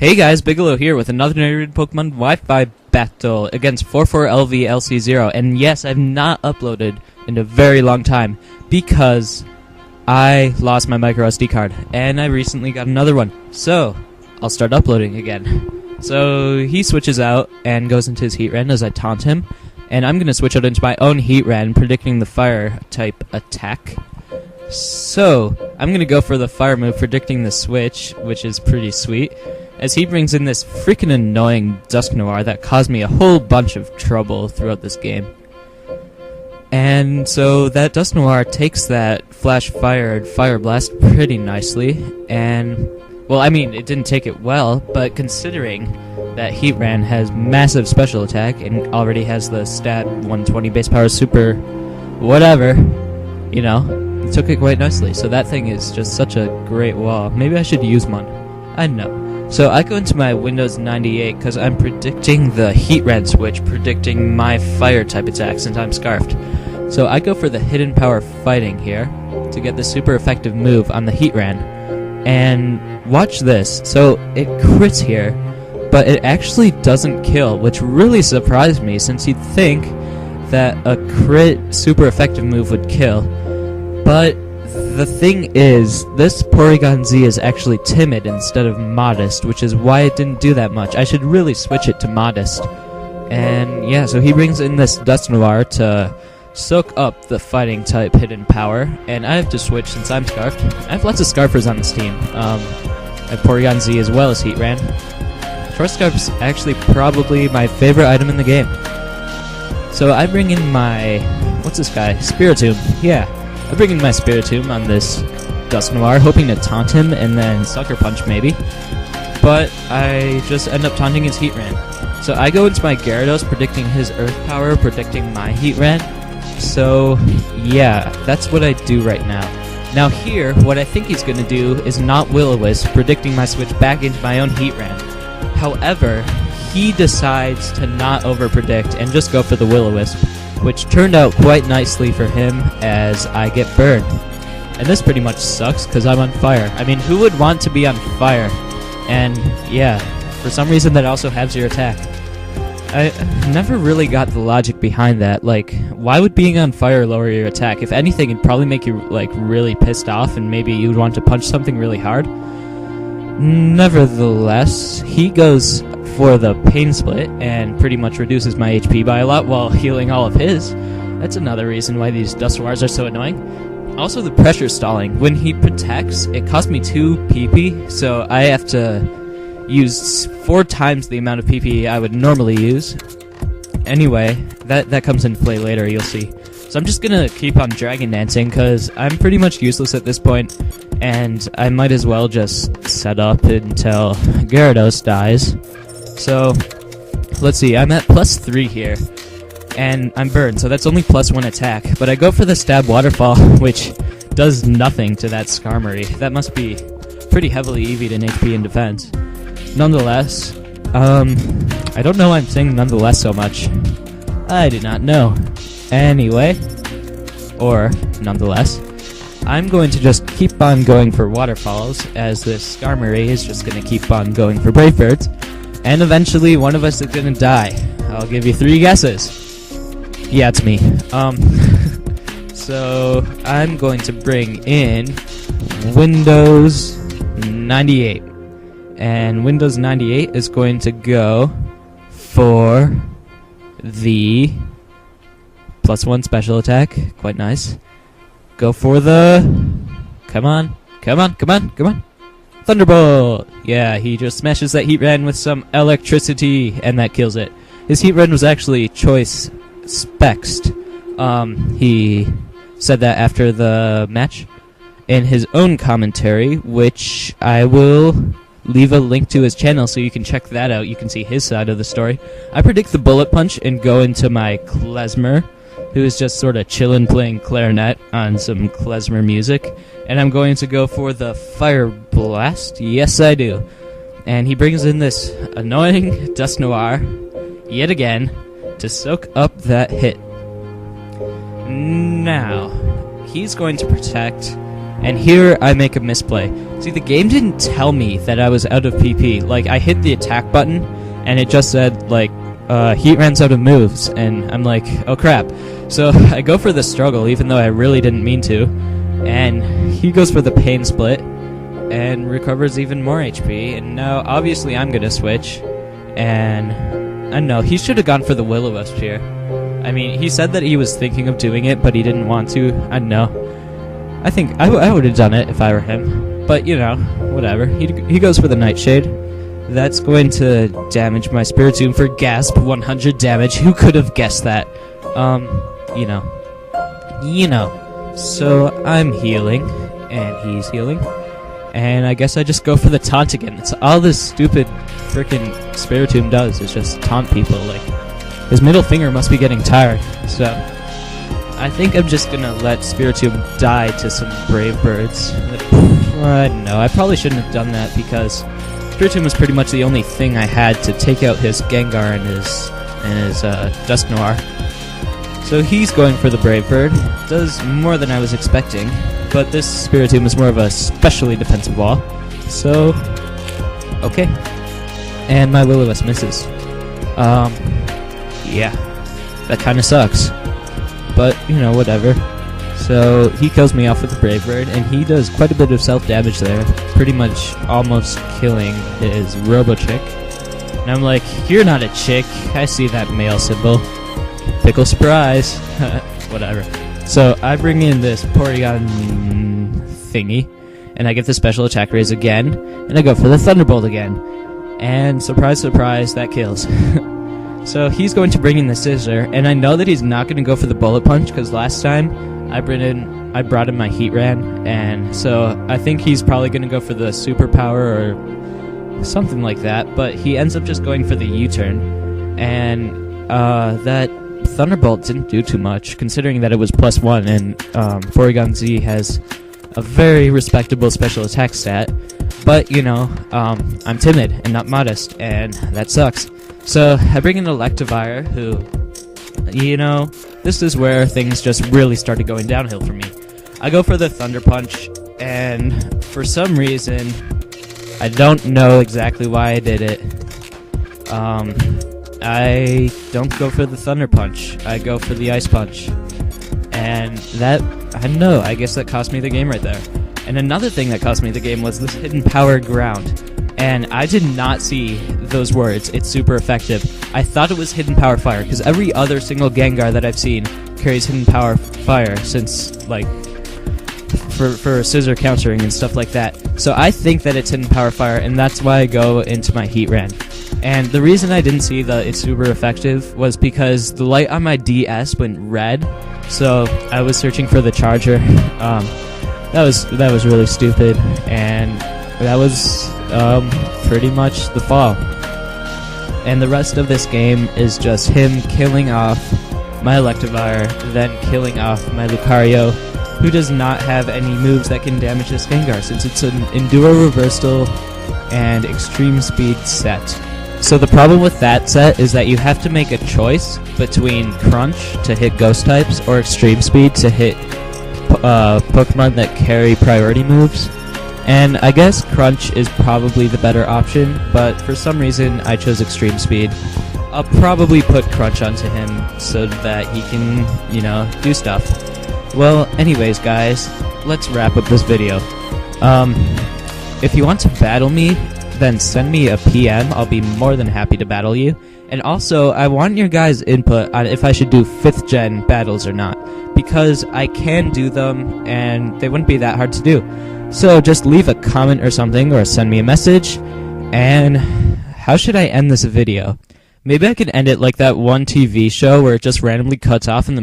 Hey guys, Bigelow here with another narrated Pokemon Wi-Fi battle against 44lvlc0. And yes, I've not uploaded in a very long time because I lost my micro SD card and I recently got another one. So, I'll start uploading again. So, he switches out and goes into his Heatran as I taunt him. And I'm going to switch out into my own Heatran, predicting the fire type attack. So, I'm going to go for the fire move, predicting the switch, which is pretty sweet, as he brings in this freaking annoying Dusknoir that caused me a whole bunch of trouble throughout this game. And so that Dusknoir takes that Flash Fire and Fire Blast pretty nicely, and, well, I mean, it didn't take it well, but considering that Heatran has massive special attack and already has the stat 120 base power super whatever, you know, it took it quite nicely. So that thing is just such a great wall. Maybe I should use one. I don't know. So I go into my Windows 98 because I'm predicting the Heatran switch, predicting my fire type attack since I'm Scarfed. So I go for the Hidden Power Fighting here to get the super effective move on the Heatran. And watch this. So it crits here, but it actually doesn't kill, which really surprised me since you'd think that a crit super effective move would kill. But the thing is, this Porygon Z is actually timid instead of modest, which is why it didn't do that much. I should really switch it to modest. And yeah, so he brings in this Dusknoir to soak up the fighting type hidden power, and I have to switch since I'm Scarfed. I have lots of Scarfers on this team. I have Porygon Z as well as Heatran. Short Scarf's actually probably my favorite item in the game. So I bring in my, what's this guy? Spiritomb. Yeah. I bring in my Spiritomb on this Dusknoir, hoping to taunt him and then Sucker Punch maybe. But I just end up taunting his Heatran. So I go into my Gyarados, predicting his Earth Power, predicting my Heatran. So yeah, that's what I do right now. Now here, what I think he's going to do is not Will-O-Wisp, predicting my switch back into my own Heatran. However, he decides to not over-predict and just go for the Will-O-Wisp, which turned out quite nicely for him as I get burned. And this pretty much sucks because I'm on fire. I mean, who would want to be on fire? And yeah, for some reason that also halves your attack. I never really got the logic behind that. Like, why would being on fire lower your attack? If anything, it'd probably make you, like, really pissed off and maybe you'd want to punch something really hard. Nevertheless, he goes for the Pain Split and pretty much reduces my HP by a lot while healing all of his. That's another reason why these Dusknoirs are so annoying. Also, the pressure stalling. When he protects, it costs me 2 PP, so I have to use 4 times the amount of PP I would normally use. Anyway, that comes into play later, you'll see. So I'm just gonna keep on Dragon Dancing, because I'm pretty much useless at this point, and I might as well just set up until Gyarados dies. So, let's see, I'm at +3 here, and I'm burned, so that's only +1 attack, but I go for the Stab Waterfall, which does nothing to that Skarmory. That must be pretty heavily EV'd in HP and defense. Nonetheless, I don't know why I'm saying nonetheless so much. I did not know. Anyway, or nonetheless, I'm going to just keep on going for waterfalls, as this Skarmory is just going to keep on going for Brave Birds, and eventually one of us is going to die. I'll give you 3 guesses. Yeah, it's me. So I'm going to bring in Windows 98. And Windows 98 is going to go for the +1 special attack. Quite nice. Go for the... Come on. Thunderbolt! Yeah, he just smashes that Heatran with some electricity, and that kills it. His Heatran was actually Choice Spexed. He said that after the match in his own commentary, which I will leave a link to his channel so you can check that out. You can see his side of the story. I predict the Bullet Punch and go into my Klezmer, who is just sort of chillin' playing clarinet on some Klezmer music. And I'm going to go for the Fire Blast. Yes, I do. And he brings in this annoying Dusknoir, yet again, to soak up that hit. Now, he's going to protect And here I make a misplay. See, the game didn't tell me that I was out of PP. Like, I hit the attack button, and it just said, like, Heatran's out of moves, and I'm like, oh crap. So I go for the struggle, even though I really didn't mean to, and he goes for the pain split, and recovers even more HP, and now, obviously, I'm gonna switch, and I don't know, he should have gone for the Will-O-Wisp here. I mean, he said that he was thinking of doing it, but he didn't want to. I don't know. I think I would have done it if I were him. But, you know, whatever. He goes for the Nightshade. That's going to damage my Spiritomb for gasp 100 damage. Who could have guessed that? You know. So, I'm healing, and he's healing. And I guess I just go for the taunt again. It's all this stupid frickin' Spiritomb does is just taunt people. Like, his middle finger must be getting tired. So, I think I'm just gonna let Spiritomb die to some Brave Birds. I don't know, I probably shouldn't have done that because Spiritomb was pretty much the only thing I had to take out his Gengar and his Dusknoir. So he's going for the Brave Bird. Does more than I was expecting, but this Spiritomb is more of a specially defensive wall. So, okay. And my Will-O-Wisp misses. Yeah, that kinda sucks. But, you know, whatever. So, he kills me off with the Brave Bird, and he does quite a bit of self-damage there, pretty much almost killing his Robo-Chick. And I'm like, you're not a chick, I see that male symbol. Pickle surprise. Whatever. So, I bring in this Porygon thingy, and I get the special attack raise again, and I go for the Thunderbolt again. And, surprise, surprise, that kills. So he's going to bring in the Scissor, and I know that he's not going to go for the Bullet Punch, because last time I brought in my Heatran, and so I think he's probably going to go for the Superpower or something like that, but he ends up just going for the U-turn, and that Thunderbolt didn't do too much, considering that it was +1, and Porygon Z has a very respectable special attack stat, but, you know, I'm timid and not modest, and that sucks. So, I bring in Electivire, who, you know, this is where things just really started going downhill for me. I go for the Thunder Punch, and for some reason, I don't know exactly why I did it. I don't go for the Thunder Punch. I go for the Ice Punch. And that, I don't know, I guess that cost me the game right there. And another thing that cost me the game was this Hidden Power Ground. And I did not see those words, it's super effective. I thought it was Hidden Power Fire, because every other single Gengar that I've seen carries Hidden Power Fire since, like, for Scissor countering and stuff like that. So I think that it's Hidden Power Fire, and that's why I go into my Heatran. And the reason I didn't see that it's super effective was because the light on my DS went red, so I was searching for the charger. That was really stupid, and that was pretty much the fall. And the rest of this game is just him killing off my Electivire, then killing off my Lucario, who does not have any moves that can damage this Gengar, since it's an Enduro Reversal and Extreme Speed set. So the problem with that set is that you have to make a choice between Crunch to hit Ghost types or Extreme Speed to hit Pokemon that carry priority moves. And I guess Crunch is probably the better option, but for some reason I chose Extreme Speed. I'll probably put Crunch onto him so that he can, you know, do stuff. Well, anyways guys, let's wrap up this video. If you want to battle me, then send me a PM. I'll be more than happy to battle you. And also, I want your guys' input on if I should do 5th gen battles or not, because I can do them and they wouldn't be that hard to do. So just leave a comment or something, or send me a message. And how should I end this video? Maybe I could end it like that one TV show where it just randomly cuts off in the